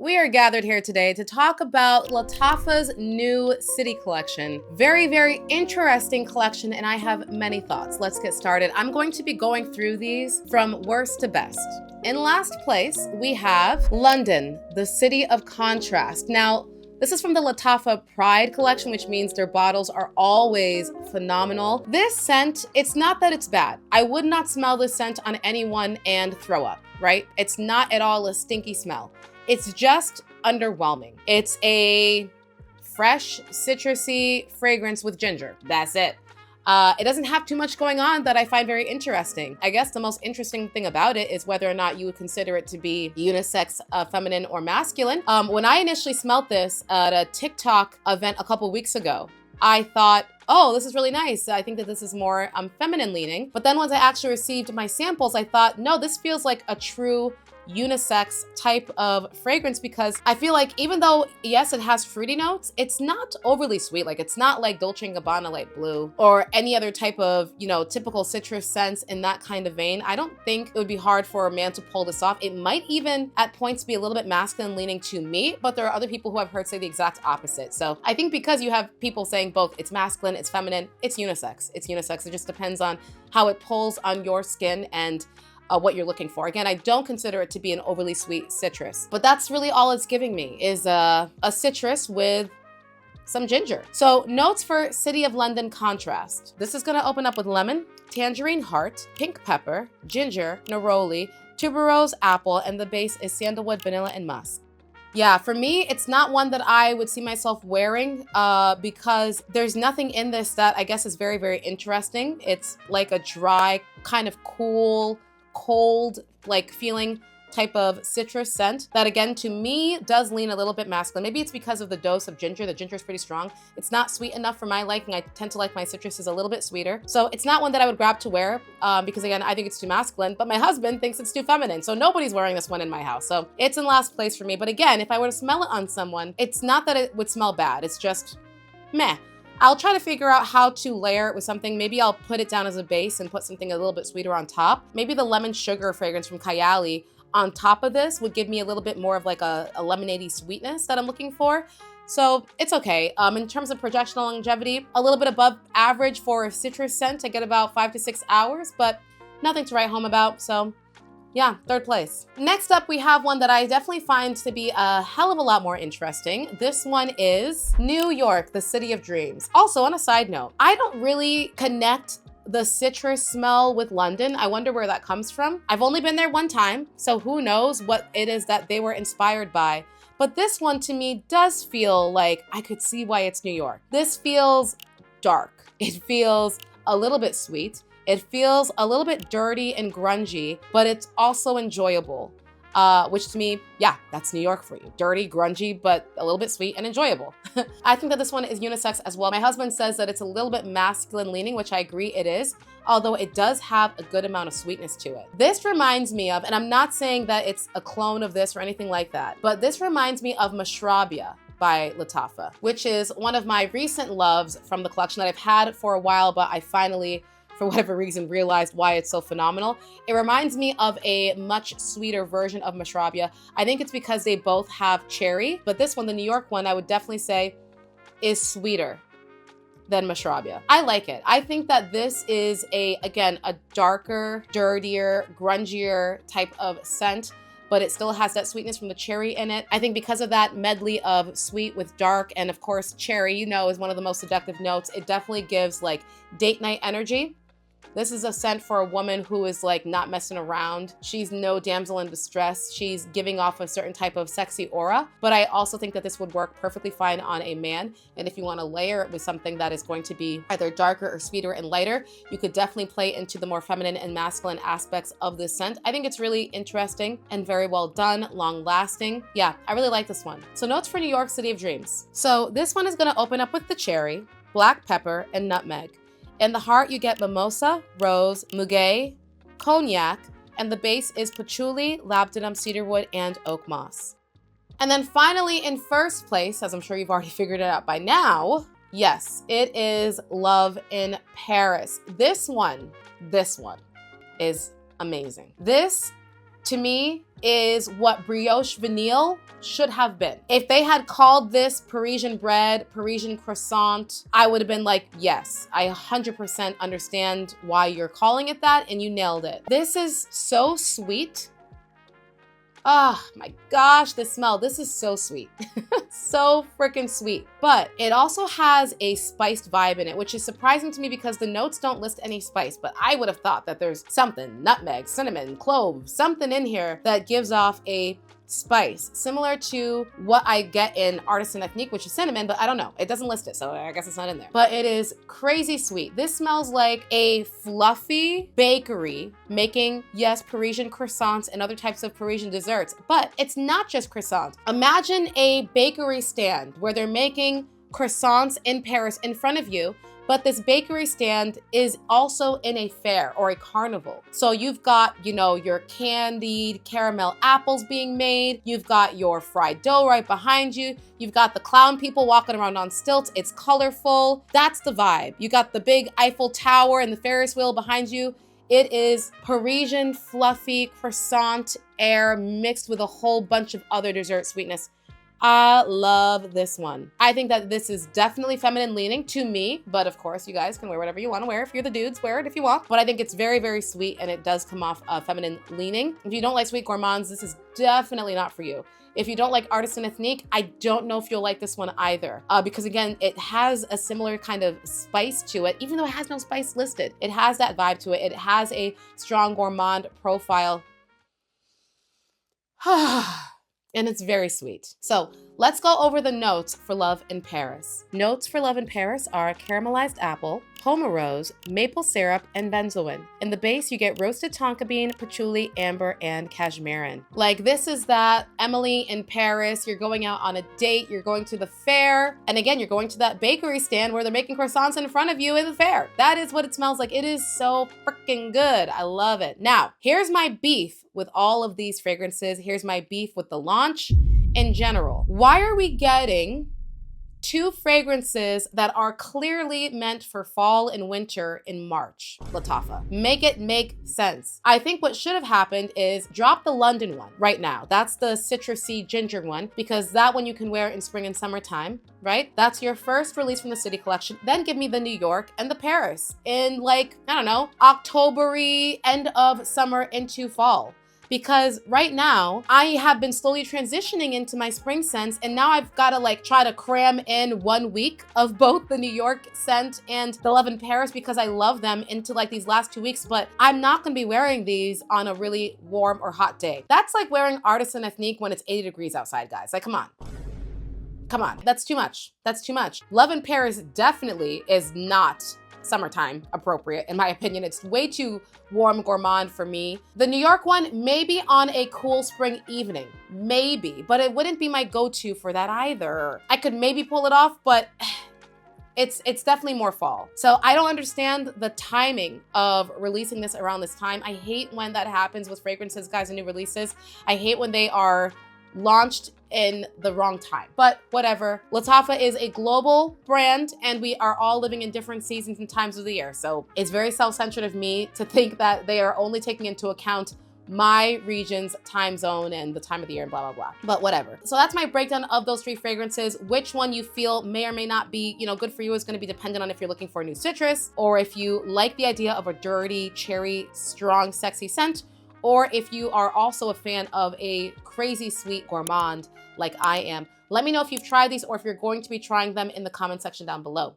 We are gathered here today to talk about Lattafa's new city collection. Very, very interesting collection, and I have many thoughts. Let's get started. I'm going to be going through these from worst to best. In last place, we have London, the city of contrast. Now, this is from the Lattafa Pride collection, which means their bottles are always phenomenal. This scent, it's not that it's bad. I would not smell this scent on anyone and throw up, right? It's not at all a stinky smell. It's just underwhelming. It's a fresh, citrusy fragrance with ginger. That's it. It doesn't have too much going on that I find very interesting. I guess the most interesting thing about it is whether or not you would consider it to be unisex, feminine, or masculine. When I initially smelled this at a TikTok event a couple weeks ago, I thought, oh, this is really nice. I think that this is more feminine leaning. But then once I actually received my samples, I thought, no, this feels like a true unisex type of fragrance, because I feel like even though, yes, it has fruity notes, it's not overly sweet. Like, it's not like Dolce & Gabbana Light Blue or any other type of, typical citrus scents in that kind of vein. I don't think it would be hard for a man to pull this off. It might even at points be a little bit masculine leaning to me, but there are other people who I've heard say the exact opposite. So I think because you have people saying both it's masculine, it's feminine, it's unisex. It's unisex. It just depends on how it pulls on your skin and what you're looking for. Again, I don't consider it to be an overly sweet citrus, but that's really all it's giving me is a citrus with some ginger. So notes for City of London contrast. This is gonna open up with lemon, tangerine heart, pink pepper, ginger, neroli, tuberose, apple, and the base is sandalwood, vanilla, and musk. Yeah, for me, it's not one that I would see myself wearing because there's nothing in this that I guess is very, very interesting. It's like a dry, kind of cool, cold, like feeling type of citrus scent that, again, to me does lean a little bit masculine. Maybe it's because of the dose of ginger. The ginger is pretty strong. It's not sweet enough for my liking. I tend to like my citruses a little bit sweeter. So it's not one that I would grab to wear because, again, I think it's too masculine, but my husband thinks it's too feminine. So nobody's wearing this one in my house. So it's in last place for me. But again, if I were to smell it on someone, it's not that it would smell bad. It's just meh. I'll try to figure out how to layer it with something. Maybe I'll put it down as a base and put something a little bit sweeter on top. Maybe the lemon sugar fragrance from Kayali on top of this would give me a little bit more of like a lemonade-y sweetness that I'm looking for. So it's okay. In terms of projectional longevity, a little bit above average for a citrus scent. I get about 5 to 6 hours, but nothing to write home about. So yeah, third place. Next up, we have one that I definitely find to be a hell of a lot more interesting. This one is New York, the City of Dreams. Also, on a side note, I don't really connect the citrus smell with London. I wonder where that comes from. I've only been there one time, so who knows what it is that they were inspired by. But this one to me does feel like I could see why it's New York. This feels dark. It feels a little bit sweet. It feels a little bit dirty and grungy, but it's also enjoyable, which to me, yeah, that's New York for you. Dirty, grungy, but a little bit sweet and enjoyable. I think that this one is unisex as well. My husband says that it's a little bit masculine leaning, which I agree it is, although it does have a good amount of sweetness to it. This reminds me of, and I'm not saying that it's a clone of this or anything like that, but this reminds me of Mashrabia by Lattafa, which is one of my recent loves from the collection that I've had for a while, but I finally, for whatever reason, realized why it's so phenomenal. It reminds me of a much sweeter version of Mashrabia. I think it's because they both have cherry, but this one, the New York one, I would definitely say is sweeter than Mashrabia. I like it. I think that this is again, a darker, dirtier, grungier type of scent, but it still has that sweetness from the cherry in it. I think because of that medley of sweet with dark, and of course, cherry, is one of the most seductive notes. It definitely gives like date night energy. This is a scent for a woman who is like not messing around. She's no damsel in distress. She's giving off a certain type of sexy aura, but I also think that this would work perfectly fine on a man. And if you want to layer it with something that is going to be either darker or sweeter and lighter, you could definitely play into the more feminine and masculine aspects of this scent. I think it's really interesting and very well done, long lasting. Yeah, I really like this one. So notes for New York, City of Dreams. So this one is going to open up with the cherry, black pepper, and nutmeg. In the heart, you get mimosa, rose, muguet, cognac, and the base is patchouli, labdanum, cedarwood, and oak moss. And then finally, in first place, as I'm sure you've already figured it out by now, yes, it is Love in Paris. This one is amazing. This, to me, is what brioche vanille should have been. If they had called this Parisian bread, Parisian croissant, I would have been like, yes, I 100% understand why you're calling it that, and you nailed it. This is so sweet. Oh my gosh, the smell. This is so sweet. So freaking sweet. But it also has a spiced vibe in it, which is surprising to me because the notes don't list any spice, but I would have thought that there's something, nutmeg, cinnamon, clove, something in here that gives off a spice, similar to what I get in Artisan Ethnique, which is cinnamon, but I don't know. It doesn't list it, so I guess it's not in there. But it is crazy sweet. This smells like a fluffy bakery making, yes, Parisian croissants and other types of Parisian desserts, but it's not just croissants. Imagine a bakery stand where they're making croissants in Paris in front of you, but this bakery stand is also in a fair or a carnival. So you've got, you know, your candied caramel apples being made. You've got your fried dough right behind you. You've got the clown people walking around on stilts. It's colorful. That's the vibe. You got the big Eiffel Tower and the Ferris wheel behind you. It is Parisian fluffy croissant air mixed with a whole bunch of other dessert sweetness. I love this one. I think that this is definitely feminine leaning to me, but of course you guys can wear whatever you want to wear. If you're the dudes, wear it if you want. But I think it's very, very sweet and it does come off feminine leaning. If you don't like sweet gourmands, this is definitely not for you. If you don't like Artisan Ethnique, I don't know if you'll like this one either. Because again, it has a similar kind of spice to it, even though it has no spice listed. It has that vibe to it. It has a strong gourmand profile. And it's very sweet. So let's go over the notes for Love in Paris. Notes for Love in Paris are caramelized apple, pomerose, maple syrup, and benzoin. In the base, you get roasted tonka bean, patchouli, amber, and cashmeran. Like, this is that Emily in Paris. You're going out on a date, you're going to the fair, and again, you're going to that bakery stand where they're making croissants in front of you in the fair. That is what it smells like. It is so freaking good. I love it. Now, here's my beef with all of these fragrances. Here's my beef with the launch in general. Why are we getting two fragrances that are clearly meant for fall and winter in March? Lattafa. Make it make sense. I think what should have happened is drop the London one right now. That's the citrusy ginger one, because that one you can wear in spring and summertime, right? That's your first release from the City Collection. Then give me the New York and the Paris in, like, I don't know, October-y, end of summer into fall. Because right now, I have been slowly transitioning into my spring scents, and now I've got to like try to cram in 1 week of both the New York scent and the Love in Paris because I love them into like these last 2 weeks, but I'm not gonna be wearing these on a really warm or hot day. That's like wearing Artisan Ethnique when it's 80 degrees outside, guys. Like, come on. Come on, that's too much. That's too much. Love in Paris definitely is not summertime appropriate. In my opinion, it's way too warm gourmand for me. The New York one, maybe on a cool spring evening, maybe, but it wouldn't be my go-to for that either. I could maybe pull it off, but it's definitely more fall. So I don't understand the timing of releasing this around this time. I hate when that happens with fragrances, guys, and new releases. I hate when they are launched in the wrong time, but whatever. Lattafa is a global brand and we are all living in different seasons and times of the year. So it's very self-centered of me to think that they are only taking into account my region's time zone and the time of the year and blah, blah, blah, but whatever. So that's my breakdown of those three fragrances. Which one you feel may or may not be, you know, good for you is going to be dependent on if you're looking for a new citrus, or if you like the idea of a dirty, cherry, strong, sexy scent, or if you are also a fan of a crazy sweet gourmand like I am. Let me know if you've tried these or if you're going to be trying them in the comment section down below.